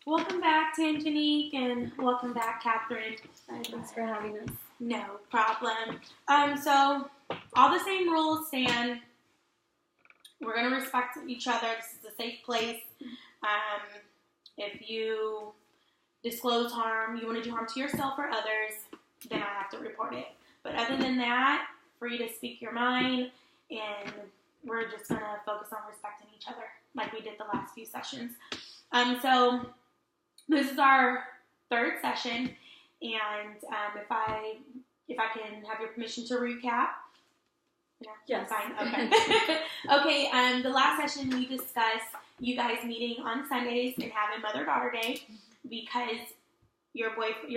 Welcome back, Tangenique, and welcome back, Catherine. Thanks for having us. No problem. So all the same rules stand. We're going to respect each other. This is a safe place. If you disclose harm, you want to do harm to yourself or others, then I have to report it. But other than that, free to speak your mind, and we're just going to focus on respecting each other like we did the last few sessions. So this is our third session, and if I can have your permission to recap. Yes. Fine. Okay. Okay. The last session we discussed you guys meeting on Sundays and having Mother-Daughter Day because your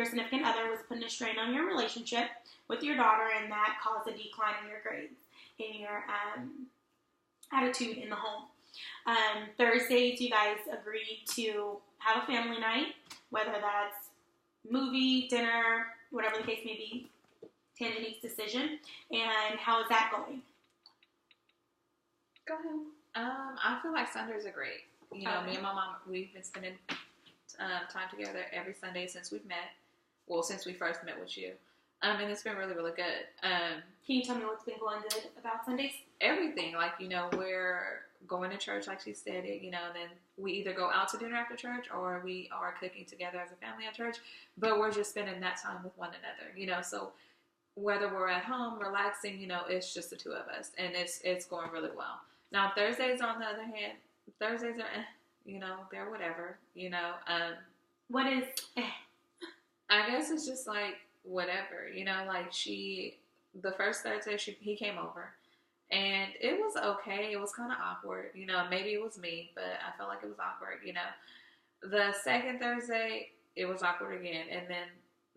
significant other was putting a strain on your relationship with your daughter, and that caused a decline in your grades and your attitude in the home. Thursdays, you guys agreed to have a family night, whether that's movie, dinner, whatever the case may be. Tangenique's decision. And how is that going? Go ahead. I feel like Sundays are great. You know, me and my mom, we've been spending time together every Sunday since we've met. Well, since we first met with you. And it's been really, really good. Can you tell me what's been going good about Sundays? Everything. Like, you know, we're going to church, like she said it, you know, and then we either go out to dinner after church or we are cooking together as a family at church. But we're just spending that time with one another, you know. So whether we're at home relaxing, you know, it's just the two of us. And it's going really well. Now, Thursdays, on the other hand, Thursdays are, you know, they're whatever, you know. What is I guess it's just like whatever, you know, like the first Thursday he came over and it was okay. It was kind of awkward, you know, maybe it was me, but I felt like it was awkward, you know. The second Thursday, it was awkward again. And then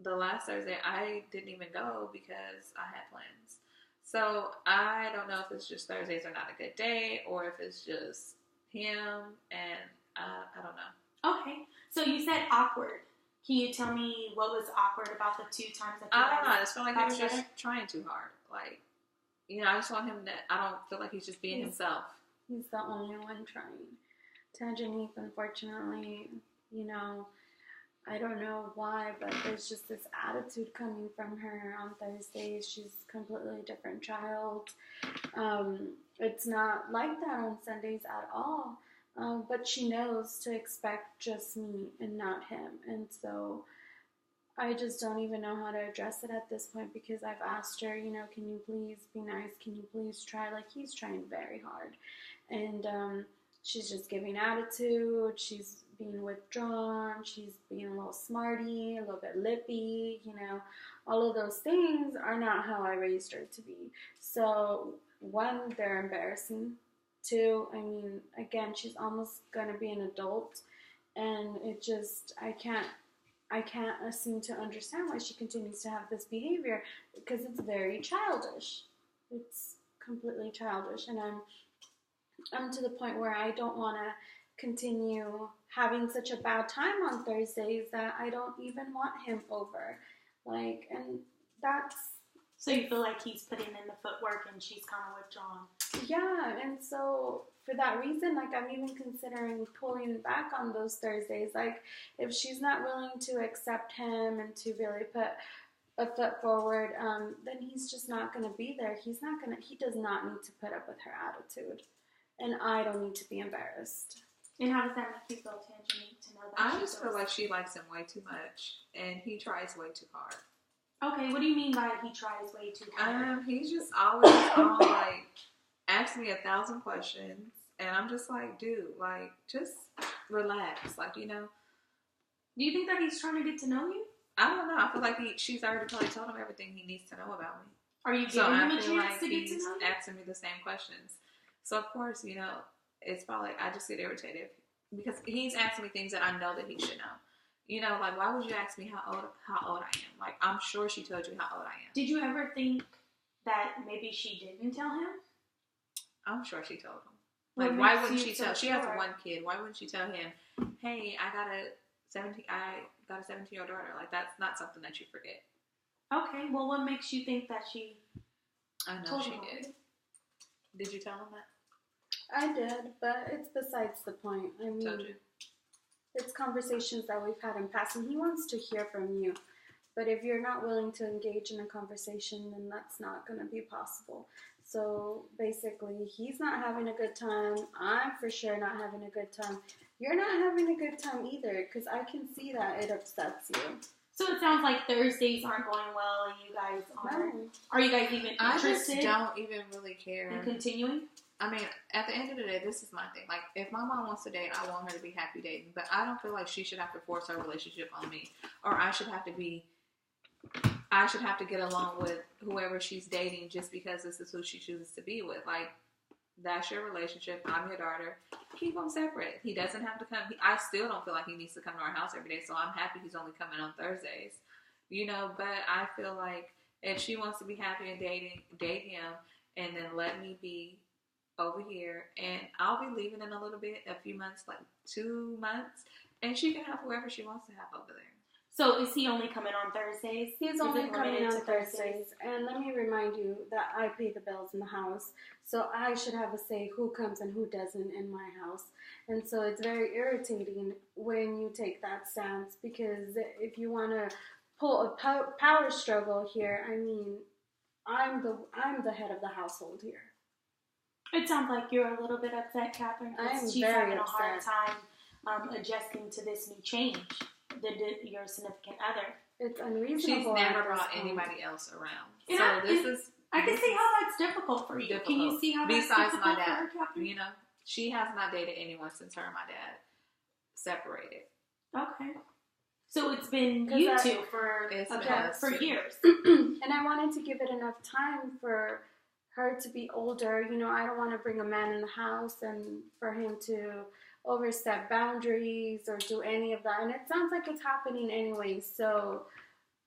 the last Thursday, I didn't even go because I had plans. So I don't know if it's just Thursdays are not a good day or if it's just him, and I don't know. Okay. So you said awkward. Can you tell me what was awkward about the two times that you I don't know. I just feel like he was together? just trying too hard. Like, you know, I just want him to, I don't feel like he's just being himself. He's the only one trying. Tangenique, unfortunately, you know, I don't know why, but there's just this attitude coming from her on Thursdays. She's a completely different child. It's not like that on Sundays at all. But she knows to expect just me and not him. And so I just don't even know how to address it at this point because I've asked her, you know, can you please be nice? Can you please try? Like, he's trying very hard. And she's just giving attitude. She's being withdrawn. She's being a little smarty, a little bit lippy, you know. All of those things are not how I raised her to be. So, one, they're embarrassing. Two, I mean, again, she's almost going to be an adult, and it just, I can't seem to understand why she continues to have this behavior, because it's very childish. It's completely childish, and I'm to the point where I don't want to continue having such a bad time on Thursdays that I don't even want him over. Like, and that's... So you feel like he's putting in the footwork and she's kind of withdrawn. Yeah, and so for that reason, like, I'm even considering pulling back on those Thursdays. Like, if she's not willing to accept him and to really put a foot forward, then he's just not going to be there. He does not need to put up with her attitude. And I don't need to be embarrassed. And how does that make you feel, Tangenique, to know that? I just feel like she likes him way too much, and he tries way too hard. Okay, what do you mean by he tries way too hard? He's just always all like, ask me 1,000 questions, and I'm just like, dude, like, just relax, like, you know. Do you think that he's trying to get to know you? I don't know. I feel like she's already probably told him everything he needs to know about me. Are you giving him a chance to get to know you? He's asking me the same questions. So, of course, you know, it's probably, I just get irritated because he's asking me things that I know that he should know. You know, like, why would you ask me how old I am? Like, I'm sure she told you how old I am. Did you ever think that maybe she didn't tell him? I'm sure she told him. Like, why wouldn't she tell? She has one kid. Why wouldn't she tell him, hey, I got a 17-year-old daughter? Like, that's not something that you forget. Okay, well, what makes you think that she know she did. Did you tell him that? I did, but it's besides the point. I mean, Told you. it's conversations that we've had in past, and he wants to hear from you. But if you're not willing to engage in a conversation, then that's not going to be possible. So basically, he's not having a good time. I'm for sure not having a good time. You're not having a good time either, because I can see that it upsets you. So it sounds like Thursdays aren't going well, and you guys aren't. No. Are you guys even interested? I just don't even really care. In continuing? I mean, at the end of the day, this is my thing. Like, if my mom wants to date, I want her to be happy dating. But I don't feel like she should have to force her relationship on me. Or I should have to get along with whoever she's dating just because this is who she chooses to be with. Like, that's your relationship. I'm your daughter. Keep them separate. He doesn't have to come. I still don't feel like he needs to come to our house every day, so I'm happy he's only coming on Thursdays. You know, but I feel like if she wants to be happy and date him, and then let me be over here, and I'll be leaving in a little bit, a few months, like 2 months, and she can have whoever she wants to have over there. So is he only coming on Thursdays? He's only coming on Thursdays. And let me remind you that I pay the bills in the house. So I should have a say who comes and who doesn't in my house. And so it's very irritating when you take that stance, because if you want to pull a power struggle here, I mean, I'm the head of the household here. It sounds like you're a little bit upset, Catherine, because she's having a hard time adjusting to this new change. Your significant other. It's unreasonable. She's never brought anybody else around. And I can see how that's difficult for you. Difficult. Can you see how that's Besides difficult my dad, for her, Catherine? you know, she has not dated anyone since her and my dad separated. Okay. So it's been you two for years. And I wanted to give it enough time for her to be older. You know, I don't want to bring a man in the house and for him to overstep boundaries or do any of that, and it sounds like it's happening anyway. So,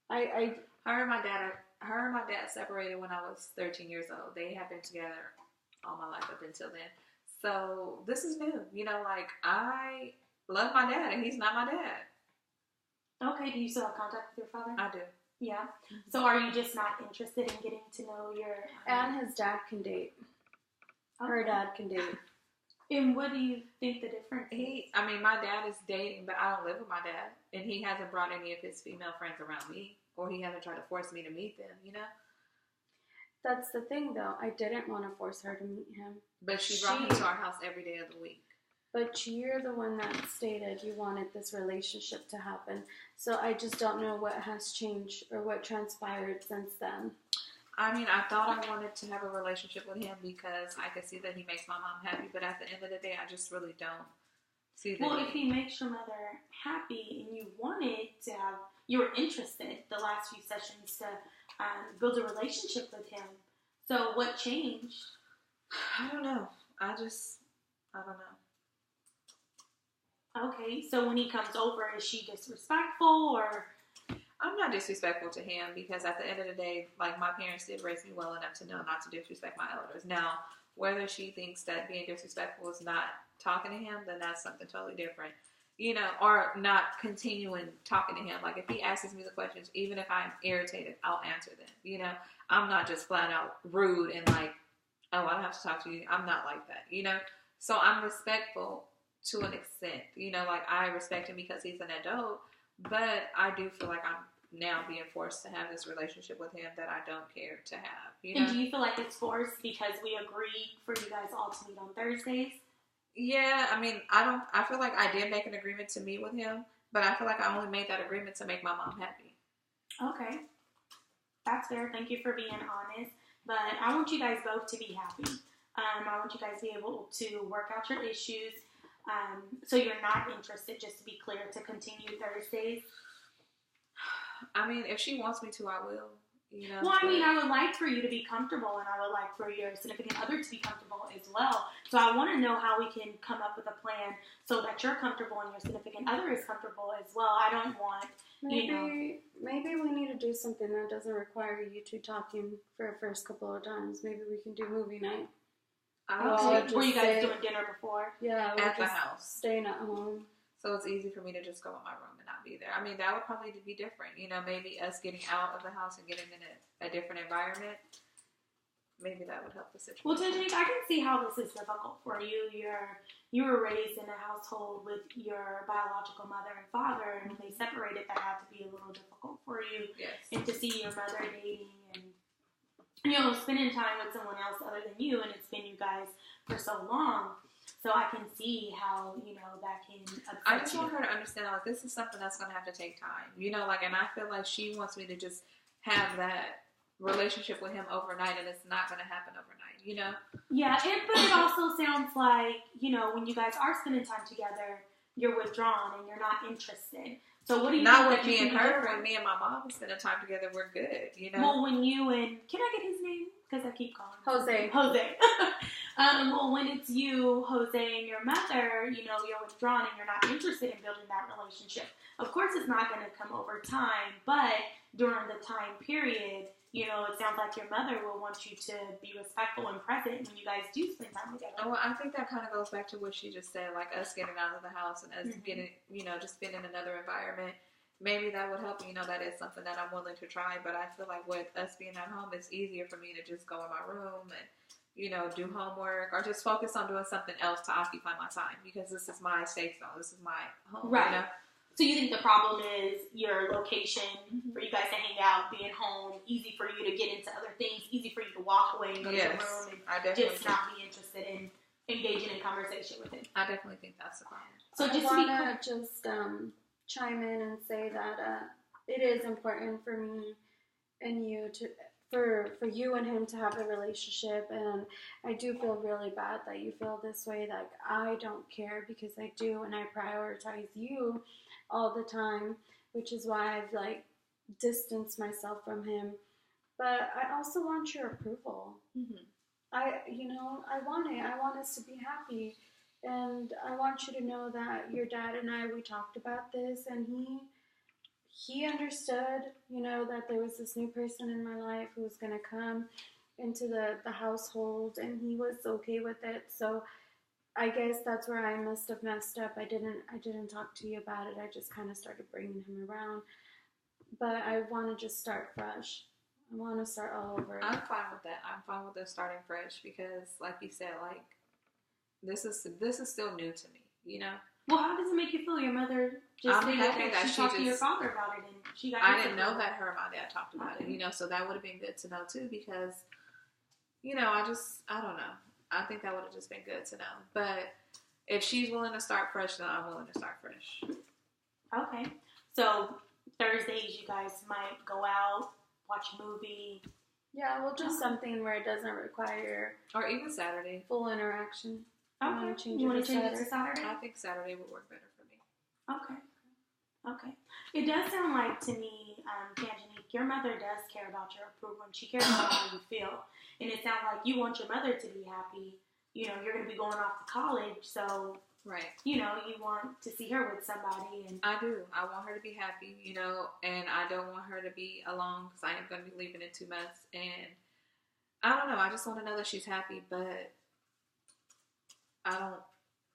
her and my dad separated when I was 13 years old. They have been together all my life up until then. So this is new. You know, like, I love my dad, and he's not my dad. Okay. Do you still have contact with your father? I do. Yeah. So are you just not interested in getting to know your? And his dad can date. Okay. Her dad can date. And what do you think the difference is? I mean, my dad is dating, but I don't live with my dad. And he hasn't brought any of his female friends around me. Or he hasn't tried to force me to meet them, you know? That's the thing, though. I didn't want to force her to meet him. But she brought him to our house every day of the week. But you're the one that stated you wanted this relationship to happen. So I just don't know what has changed or what transpired since then. I mean, I thought I wanted to have a relationship with him because I could see that he makes my mom happy. But at the end of the day, I just really don't see that. Well, if he makes your mother happy and you were interested the last few sessions to build a relationship with him. So what changed? I don't know. I don't know. Okay, so when he comes over, is she disrespectful or? I'm not disrespectful to him because at the end of the day, like, my parents did raise me well enough to know not to disrespect my elders. Now, whether she thinks that being disrespectful is not talking to him, then that's something totally different. You know, or not continuing talking to him. Like, if he asks me the questions, even if I'm irritated, I'll answer them. You know, I'm not just flat out rude and like, oh, I don't have to talk to you. I'm not like that, you know? So I'm respectful to an extent. You know, like, I respect him because he's an adult. But I do feel like I'm now being forced to have this relationship with him that I don't care to have. You know? And do you feel like it's forced because we agreed for you guys all to meet on Thursdays? Yeah, I mean, I feel like I did make an agreement to meet with him, but I feel like I only made that agreement to make my mom happy. Okay. That's fair. Thank you for being honest. But I want you guys both to be happy. I want you guys to be able to work out your issues. So you're not interested, just to be clear, to continue Thursdays? I mean, if she wants me to, I will. You know, well, I mean, I would like for you to be comfortable, and I would like for your significant other to be comfortable as well. So I want to know how we can come up with a plan so that you're comfortable and your significant other is comfortable as well. I don't want, maybe we need to do something that doesn't require you two talking for the first couple of times. Maybe we can do movie night. Were you guys doing dinner before? Yeah, at the house, staying at home. So it's easy for me to just go in my room and not be there. I mean, that would probably be different. You know, maybe us getting out of the house and getting in a different environment. maybe that would help the situation. Well, Tangenique, I can see how this is difficult for you. You were raised in a household with your biological mother and father, and when they separated, that had to be a little difficult for you. Yes. And to see your mother dating and, spending time with someone else other than you, and it's been you guys for so long. So I can see how, that can upset I just you. want her to understand, like, this is something that's going to have to take time. And I feel like she wants me to just have that relationship with him overnight, and it's not going to happen overnight, Yeah, but it also sounds like, when you guys are spending time together, you're withdrawn and you're not interested. So what do you Not think with that you me and can her. do? When me and my mom are spending time together, we're good, Well, when you and, can I get his name? Because I keep calling him. Jose. Well, when it's you, Jose, and your mother, you're withdrawn and you're not interested in building that relationship. Of course, it's not going to come over time, but during the time period, it sounds like your mother will want you to be respectful and present when you guys do spend time together. Well, I think that kind of goes back to what she just said, like us getting out of the house and us getting, just being in another environment. Maybe that would help. That is something that I'm willing to try. But I feel like with us being at home, it's easier for me to just go in my room and, do homework or just focus on doing something else to occupy my time because this is my safe zone. This is my home. Right. So you think the problem is your location for you guys to hang out, being home, easy for you to get into other things, easy for you to walk away and go to your room and just not be interested in engaging in conversation with him. I definitely think that's the problem. So I want to just chime in and say that it is important for me and you for you and him to have a relationship, and I do feel really bad that you feel this way. Like, I don't care because I do, and I prioritize you all the time, which is why I've distanced myself from him. But I also want your approval. I want it. I want us to be happy. And I want you to know that your dad and we talked about this, and he understood, that there was this new person in my life who was going to come into the household, and he was okay with it. So I guess that's where I must have messed up. I didn't talk to you about it. I just kind of started bringing him around. But I want to just start fresh. I want to start all over. I'm fine with that. I'm fine with us starting fresh because, like you said, this is still new to me, Well, how does it make you feel? Your mother just I'm happy that she talked to your father about it, and she got. I didn't know that her and my dad talked about it, so that would have been good to know too because, I don't know. I think that would have just been good to know. But if she's willing to start fresh, then I'm willing to start fresh. Okay. So Thursdays, you guys might go out, watch a movie. Yeah, we'll do something where it doesn't require or even Saturday full interaction. Okay. You want to change it to Saturday? I think Saturday would work better for me. Okay. It does sound like to me, Tangenique, your mother does care about your approval, and she cares about how you feel. And it sounds like you want your mother to be happy. You're going to be going off to college, so right. You want to see her with somebody. And I do. I want her to be happy, and I don't want her to be alone because I am going to be leaving in 2 months. And I don't know. I just want to know that she's happy, but I don't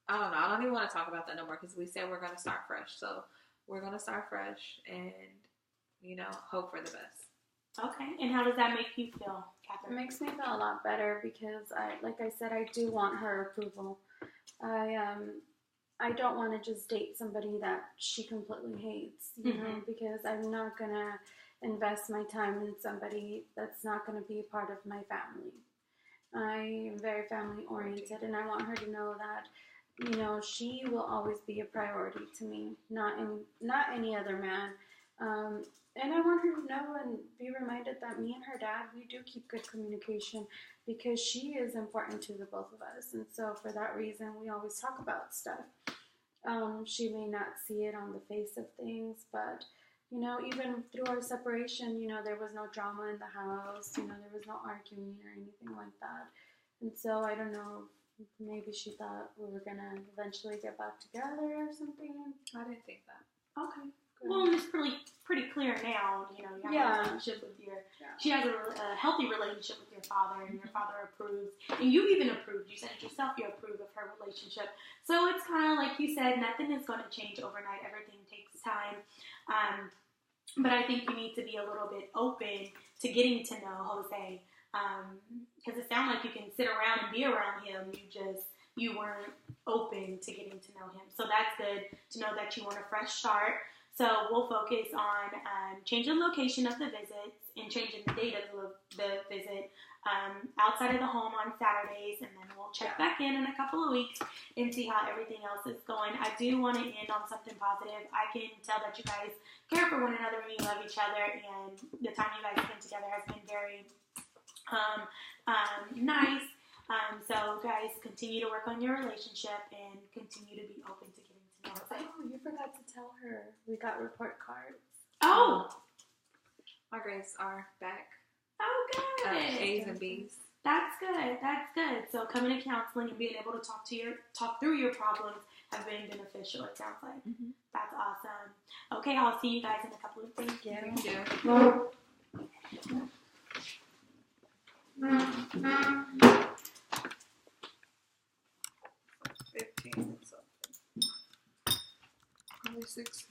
know. I don't even want to talk about that no more because we said we're going to start fresh. So we're going to start fresh and, hope for the best. Okay. And how does that make you feel, Catherine? It makes me feel a lot better because like I said, I do want her approval. I don't want to just date somebody that she completely hates, you know, because I'm not going to invest my time in somebody that's not going to be a part of my family. I am very family oriented, and I want her to know that, she will always be a priority to me, not any other man. And I want her to know and be reminded that me and her dad, we do keep good communication because she is important to the both of us. And so for that reason, we always talk about stuff. She may not see it on the face of things, but, even through our separation, there was no drama in the house, there was no arguing or anything like that. And so I don't know, maybe she thought we were going to eventually get back together or something. I didn't think that. Okay. Well, it's pretty clear now, you have a relationship with she has a healthy relationship with your father, and your father approves, and you even approved, you said it yourself, you approve of her relationship. So it's kind of like you said, nothing is going to change overnight, everything takes time, but I think you need to be a little bit open to getting to know Jose, Because it sounded like you can sit around and be around him. You weren't open to getting to know him. So that's good to know that you want a fresh start. So we'll focus on changing the location of the visits and changing the date of the visit outside of the home on Saturdays, and then we'll check back in a couple of weeks and see how everything else is going. I do want to end on something positive. I can tell that you guys care for one another and you love each other, and the time you guys spend together has been very nice. So guys, continue to work on your relationship and continue to be open to getting to know her. Oh, you forgot to tell her. We got report cards. Oh! My grades are back. Oh, good. A's and B's. That's good. That's good. So coming to counseling and being able to talk through your problems have been beneficial, it sounds like. Mm-hmm. That's awesome. Okay, I'll see you guys in a couple of days. Thank you. Yeah. 15 something. Only 6.